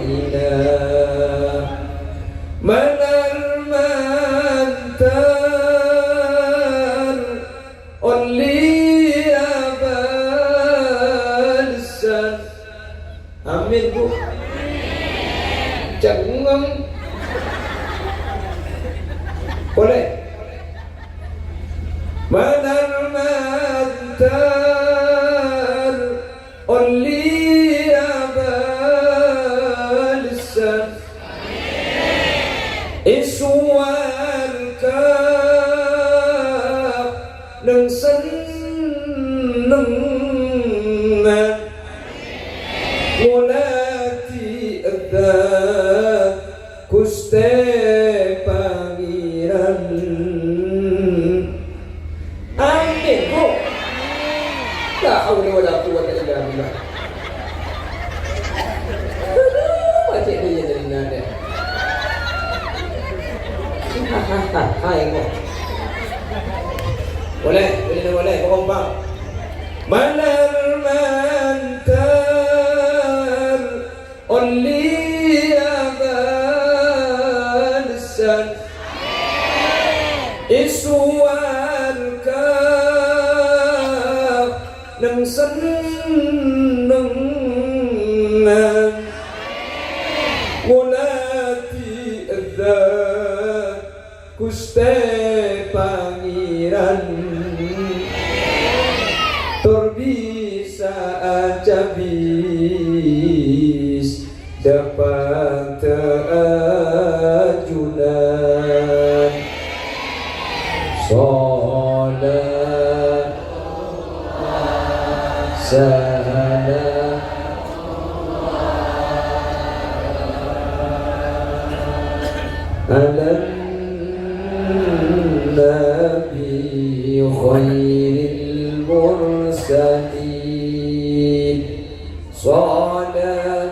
Manar mantar olli abalsan. Amin bu. cengeng. Boleh. Manar mantar oli abalsan iswar ka nang seneng mulati ada Guste Pangeran. Amin bro. La haula wala quwwata illa billah. Macam dia jadi nada. Hai kok. Boleh, kompak. Manar mantar oli abalsan iswar ka nang seneng mulati ada Guste Pangeran tur bisa aja bis dapat ajunan sholat salam ala nabi khairil mursalin salatullah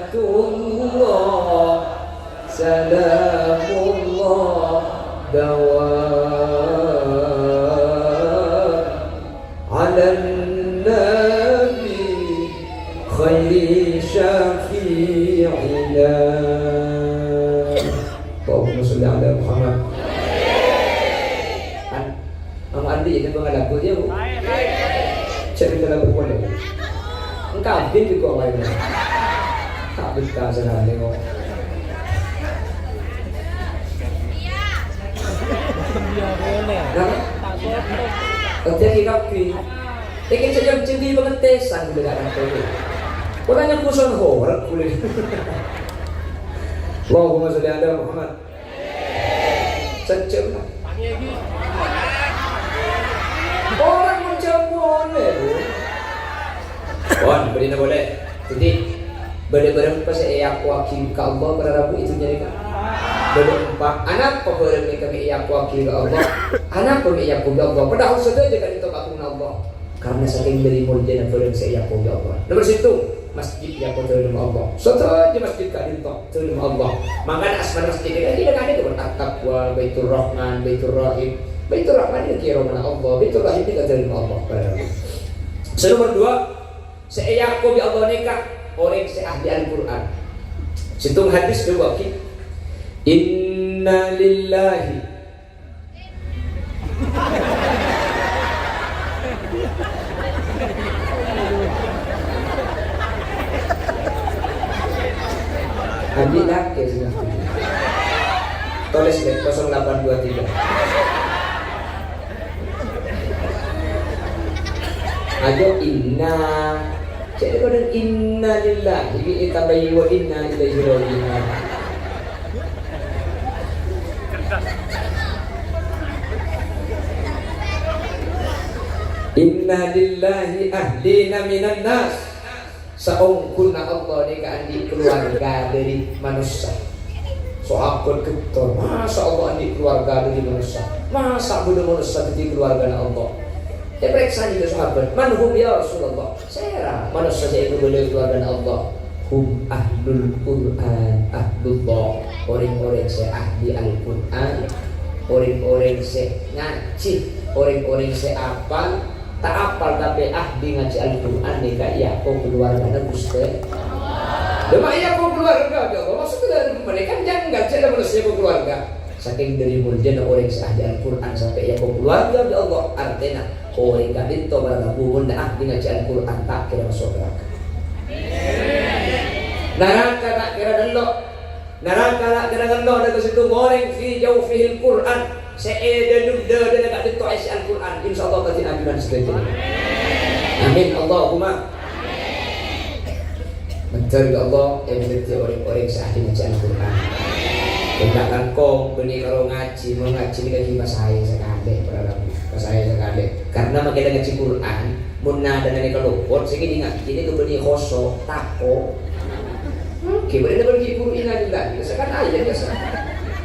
salamullah dawam ala nabi khairi syafi'ina. Allahumma sholli ala Muhammad. Ang Andi ini mengalaku dia bu. Cerita lagu boleh. Engkau bin juga awalnya. Tak betah sana tengok. Kerja kita pi. Ingin saja cindi pengetesan dekat kantor. Orangnya kuson horor kulit. Allahumma sholli ala Muhammad. Secem. Orang mencabut Wan, beri boleh. Jadi beri-beri pas aku wakil ke Allah pada Rabu itu jadi kan. Berempat anak pemberi kami aku wakil ke Allah. Anak kami aku ke Allah. Padahal sudah jadi itu aku Allah. Karena saking dari mulia dan beri saya aku ke Allah. Nomor situ masjid yang kau terima Allah. Suatu aja masjid kau terima Allah. Makanya asma masjid ini tidak ada itu bertakwa Baitur Rahman, Baitur Rahim. Baitur Rahman ini kira mana Allah, Baitur Rahim ini terima Allah. Nomor dua, saya Yakub ya Allah nikah orang saya ahli Al-Quran. Situng hadis dua ki. Inna lillahi Andi laki sebenarnya. Tulis deh 0823. Ayo inna. Jadi kalau inna lillahi ini tambahi wa inna ilaihi raji'un. Inna lillahi ahlina minan nas. Saungkulna Allah ni andi keluarga dari manusia. Sahabat kita, masa Allah andi keluarga dari manusia. Masa budak manusia jadi keluarga Allah. Dia periksa juga sahabat. Manhum ya Rasulullah. Saya manusia saya itu boleh keluarga Allah. Hum ahlul Quran, ahlullah. Orang-orang saya ahli Al-Quran. Orang-orang saya ngaji. Orang-orang saya apal. Tak apal tapi ahli ngaji Al-Quran nih kak ya kau keluarga Gusti. Lemak ya kau keluarga ya Allah maksudnya mereka jangan ngaji ada manusia kau keluarga. Saking dari mulia orang ahli Al-Quran sampai ya kau keluarga ya Allah artinya orang kak itu berlabuh dan ahli ngaji Al-Quran tak kira masuk neraka. Neraka tak kira delok Neraka nak kenangan no ada situ goreng fi jawfihil Quran. Se'edan dan dekat itu isi Al-Quran. Insyaallah tadi Nabi dan sebagainya. Amin Allahumma. Mencari Allah yang menjadi orang-orang sahih baca Al-Quran. Tidak langkong benih kalau ngaji mau ngaji ini lagi pas saya sekali pas saya sekali. Karena makin ngaji Quran, munah dan ini kalau pot segini ngaji ini tuh benih khoso tako. Kemudian pergi guru ini juga. Sekarang aja biasa.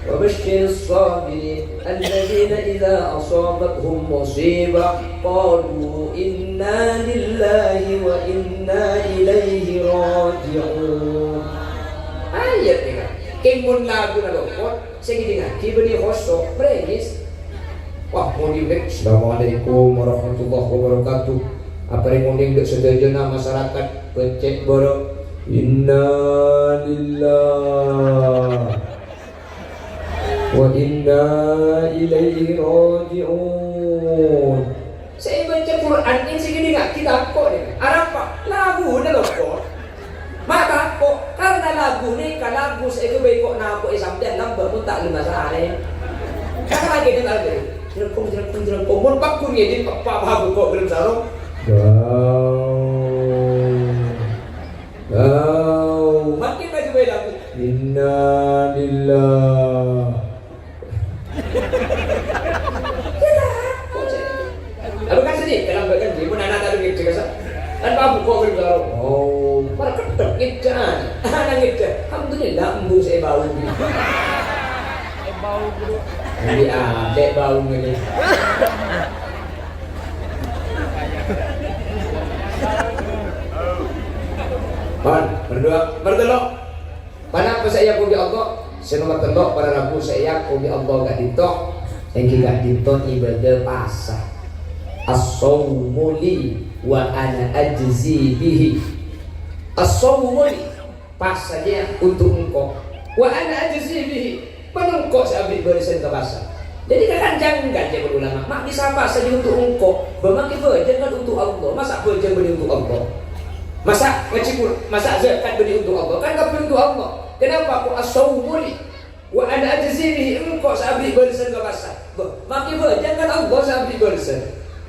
وبشر الصابرين الذين إذا أصابتهم مصيبة قالوا إنا لله وإنا إليه راجعون. Ayat ni kan, kemun lagu na lokot, sige nga, kibani hosto, premis. Wah, mundi dek, Assalamualaikum warahmatullahi wabarakatuh. Apa yang mundi dek setuju na masyarakat pencet borok. Inna lillah wa inna ilaihi raji'un. Saya baca Quran ini segini nggak kita kok nih. Arab pak lagu nih loh kok. Maka kok karena lagu nih kan lagu saya kebaik kok nak kok sampai lambat pun tak lima sehari. Karena lagi nih lagi. Jeruk mun pak kun ya di pak babu kok belum sarung. Makin baju baik lagu. Inna lillah. Lalu kan sini dalam bagian di mana anak tadi gitu kan? Dan babu kok belum. Oh, para ketek gitu. Anak gitu. Alhamdulillah embung saya bau. Bau bro. Jadi adek bau ini. Berdoa. Pada apa saya puji Allah? Senoma telok pada rabu saya puji Allah gak ditok. Yang gak ditok ibadah pasah. As-sawmuli wa ana ajzi bihi. As-sawmuli pasahnya untuk engkau. Wa ana ajzi bihi. Penengkau saya ambil barisan ke pasah. Jadi kan jangan jangan ulama. Mak bisa pasah untuk engkau. Bermakin berjan kan untuk Allah. Masa berjan beri untuk Allah. Masa ngecipur, masa zakat beri untuk Allah. Kan gak beri untuk Allah. Kenapa aku as-sawmuli wa ana ajzihi engkau sabri barisan ke pasar. Makin berjan kan Allah sabri barisan.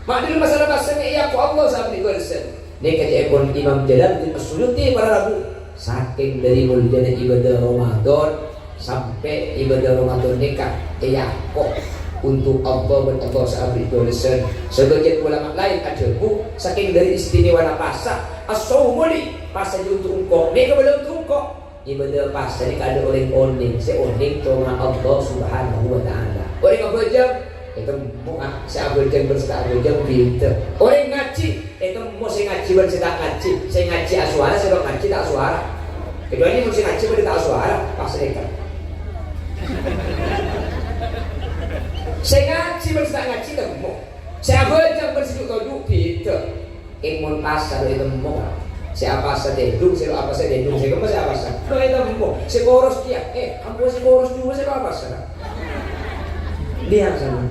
Mak di masalah pasarnya iya aku Allah sabri barisan. Ini kata Imam Jalaluddin As-Suyuti para rabu. Saking dari mulianya ibadah Ramadan sampai ibadah Ramadan nikah iya kok untuk Allah dan Allah sabri barisan. Sebagian ulama lain ada saking dari istimewa pasar as-sawmuli pasar untuk engkau. Ini kepada untuk engkau. Ibadah pasar ini ada orang oning, saya oning cuma Allah Subhanahu wa Ta'ala. Orang yang berjam, itu muak, saya berjam bersedekah berjam gitu. Orang ngaji, itu mau saya ngaji bersedekah ngaji, saya ngaji aswara, saya ngaji tak aswara. Kedua ini mau saya ngaji bersedekah aswara, pasar itu. Saya ngaji bersedekah ngaji tak mau. Saya berjam bersedekah gitu. Imun pasar itu mau. Siapa saja duduk, siapa saja duduk, siapa saja. Kalau itu mau, sekoros dia, ambo sekoros juga siapa saja. Dia sana.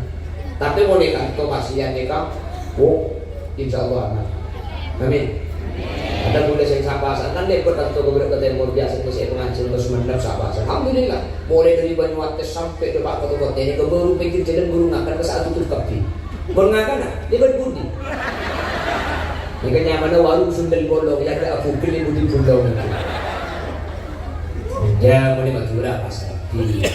Tapi mau nikah, to pasien nikah, insya Allah aman. Amin. Ada boleh saya siapa saja. Kan lepas atau beberapa temur biasa itu saya pengajian terus mendap siapa saja. Alhamdulillah. Mulai dari Banyuwangi sampai ke Pak Kota ini ke baru pikir jalan baru ngakan ke saat tutup kapi. Baru ngakan, dia berbudi. Jika nyaman warung sundel bolong, ya ada aku pilih budi bolong itu. Ya, mau Madura pas lagi.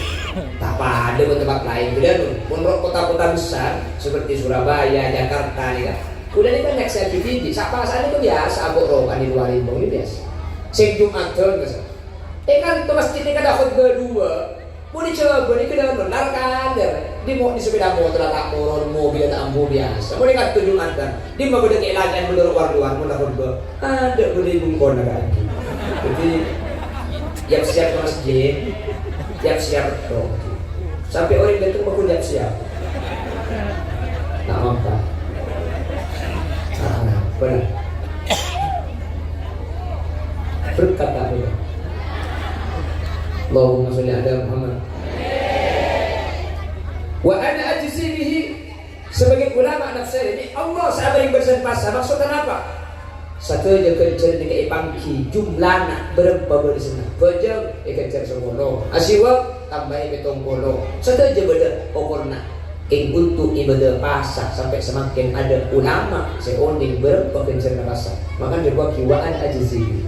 Tak ada di tempat lain. Kemudian, menurut kota-kota besar seperti Surabaya, Jakarta, nih kan. Kemudian ini kan naik selfie tinggi. Siapa saat itu biasa, abok rokan di luar ini biasa. Sing Jumatun biasa. Kan itu masjid ini kan ada khutbah dua. Mau dicoba, ini kita benar kan? Di mau di sepeda motor tak turun mobil tak ambu biasa. Mau dekat tujuh mantan. Di mau beda kelajan menurut warduan mau nak khutbah. Ada beli bungkon lagi. Jadi siap-siap ke masjid, siap-siap tuh. Sampai orang itu mau siap-siap. Tak mampu. Benar. Berkata apa? Allahumma sholli ala Muhammad. Wa ana ajzi bihi. Sebagai ulama nafsir ini Allah sabar yang bersen pasal. Maksudnya apa? satu je kencer dekat pangki jumlahna berapa bersena bejeng kencer semono asiwa tambah betong polo satu je beda pokokna ing untuk ibadah pasar sampai semakin ada ulama seonding berapa kencer pasar maka dia buat kiwaan aja sih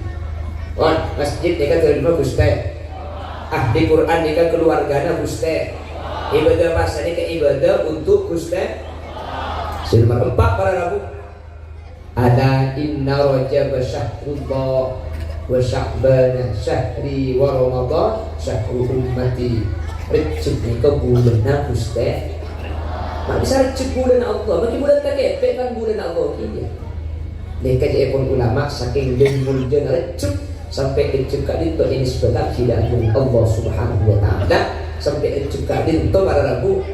masjid dia terima Gusti ahli Quran dia keluarganya Gusti ibadah pasar ini ibadah untuk Gusti nomor 4 para rabu ada inna rajab syahrullah wa sya'ban syahri wa ramadan syahru ummati recep ni ke bulan Gusti mak bisa recep bulan Allah bagi bulan tak kepek kan bulan Allah ini mereka je pun ulama saking demul jen recep sampai recep kat dinto ini sebelah tidak Allah Subhanahu wa taala sampai recep kat dinto para rabu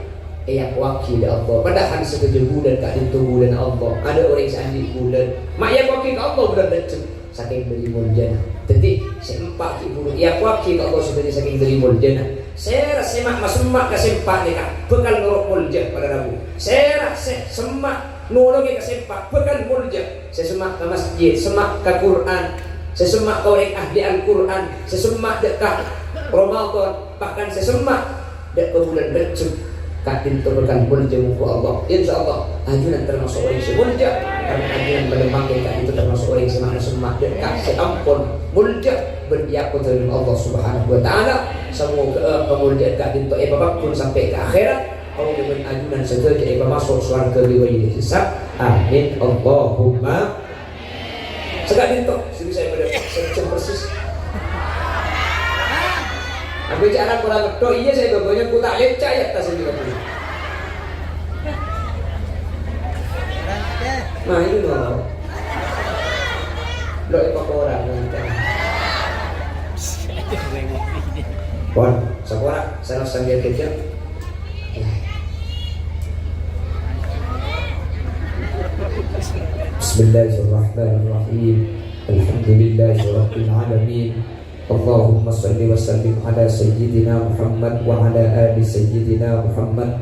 yang wakil Allah padahal sekejap bulan kat itu bulan Allah ada orang yang sandi bulan mak yang wakil ke Allah bulan recep saking beri muljana jadi sempak bulan yang wakil ke Allah sebenarnya saking beri muljana saya rasa mak semak ke sempak ni kak bekal norok mulja pada rabu saya rasa semak norok ke sempak bekal mulja saya semak ke masjid semak ke Quran saya semak ke orang ahli Al-Quran saya semak dekat Ramadan bahkan saya semak dekat bulan recep katin turunkan mulja muka Allah insyaAllah ajunan termasuk orang yang mulja karena ajunan melembangkan kat itu termasuk orang yang semak semak dekat seampun mulja berdiakun dengan Allah Subhanahu wa ta'ala semoga kemuliaan kat itu apapun sampai ke akhirat kau dengan ajunan segera masuk surga di hisab amin Allahumma sekali itu sudah saya pada secem persis aku cara kurang ngedo iya saya banyak ku tak lecak ya tas juga dulu nah ini loh lo itu orang pon sekolah saya sambil kerja Bismillahirrahmanirrahim Alhamdulillahirabbil alamin Allahumma salli wa sallim ala sayyidina Muhammad wa ala ali sayyidina Muhammad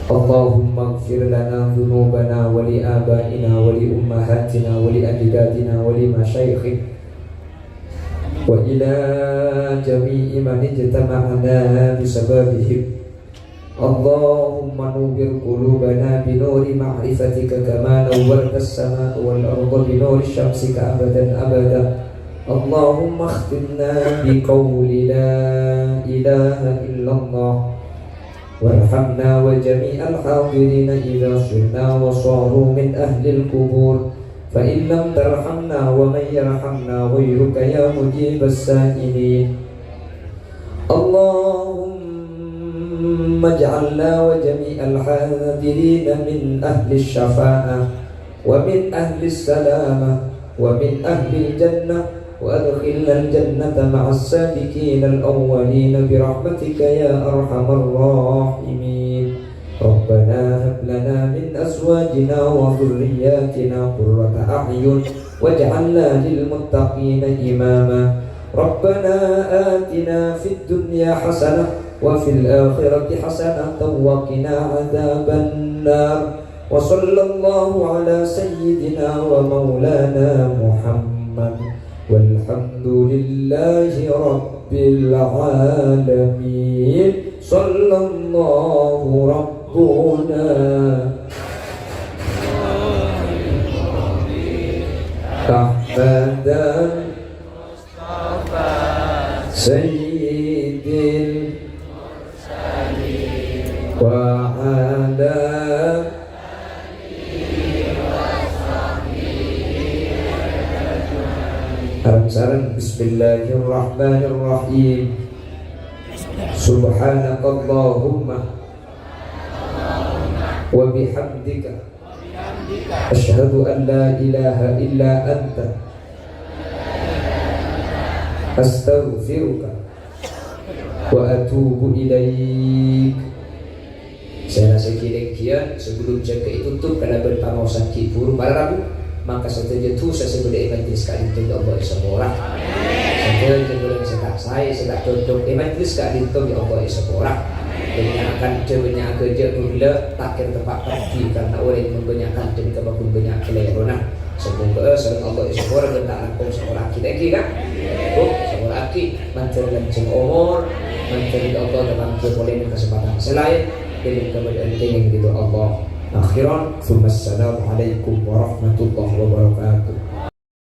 Allahumma ighfir lana dhunubana wa li abaina wa li ummahatina wa li ajdadina wa li masyayikhina wa ila jami'i man ijtama'ana bisababihim Allahumma nuwwir qulubana bi nuri ma'rifatika kama nawwarta as-samaa'a wal arda bi nuri syamsika abadan abada Allahumma akhtimna bi qawli la ilaha illallah warhamna wa jami'al hadirina idza sirna wa saru min ahli al-qubur fa in lam tarhamna wa man yarhamna ghayruka ya mujibas sa'ilin Allahumma ij'alna wa jami'al hadirina min ahli asy-syafa'ah wa min ahli as-salamah wa min ahli al-jannah وأدخلنا الجنة مع السابقين الأولين برحمتك يا أرحم الراحمين ربنا هب لنا من أزواجنا وذرياتنا قرة أعين واجعلنا للمتقين إماما ربنا آتنا في الدنيا حسنة وفي الآخرة حسنة وقنا عذاب النار وصلى الله على سيدنا ومولانا محمد والحمد لله رب العالمين صلى الله ربنا أحمد سيد المرسلين وعلى Sarang Bismillahirrahmanirrahim Subhanakallahumma wa bihamdika asyhadu an la ilaha illa anta astaghfiruka wa atubu ilaik. Saya rasa kira-kira sebelum jaga itu tutup karena bertambah sakit buruk para rabu maka setelah itu saya sebut majlis kali itu Allah Subhanahu setelah itu saya sedang cocok majlis kali itu Allah Subhanahu banyakkan banyak kerja gula takkan tempat pergi karena orang yang membanyakkan dan kebakun banyak kelerona semoga sareng Allah isyukur bentak langkung seorang kita lagi kan tuh seorang lagi mencari lanceng umur mencari Allah dalam kepolemin kesempatan selain dari kemudian tinggi gitu Allah akhiran. Assalamualaikum warahmatullahi wabarakatuh.